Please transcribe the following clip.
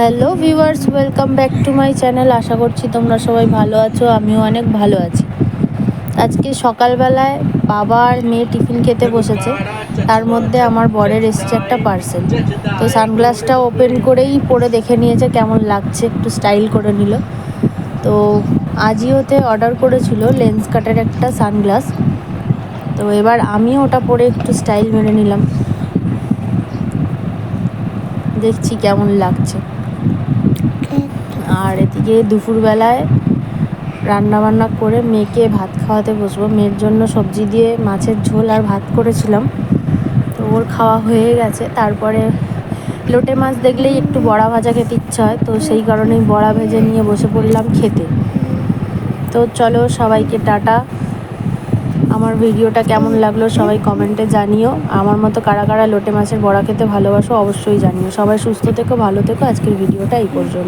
Hello viewers, welcome back to my channel. আশা করছি তোমরা সবাই ভালো আছো, আমিও অনেক ভালো আছি। আজকে সকালবেলায় বাবা আর মেয়ে টিফিন খেতে বসেছে, তার মধ্যে আমার বরের এসছে একটা পার্সেল। তো সানগ্লাসটা ওপেন করেই পরে দেখে নিয়েছে কেমন লাগছে, একটু স্টাইল করে নিল। তো আজিওতে অর্ডার করেছিল লেন্স কাটের একটা সানগ্লাস, তো এবার আমিও ওটা পরে একটু স্টাইল মেরে নিলাম, দেখছি কেমন লাগছে। আর এদিকে দুপুরবেলায় রান্নাবান্না করে মেয়েকে ভাত খাওয়াতে বসবো। মেয়ের জন্য সবজি দিয়ে মাছের ঝোল আর ভাত করেছিলাম, তো ওর খাওয়া হয়ে গেছে। তারপরে লোটে মাছ দেখলেই একটু বড়া ভাজা খেতে ইচ্ছা হয়, তো সেই কারণেই বড়া ভেজে নিয়ে বসে পড়লাম খেতে। তো চলো, সবাইকে টাটা। আমার ভিডিওটা কেমন লাগলো সবাই কমেন্টে জানিও। আমার মতো কারা কারা লোটে মাছের বড়া খেতে ভালোবাসো অবশ্যই জানিও। সবাই সুস্থ থেকো, ভালো থেকো। আজকের ভিডিওটা এই পর্যন্ত।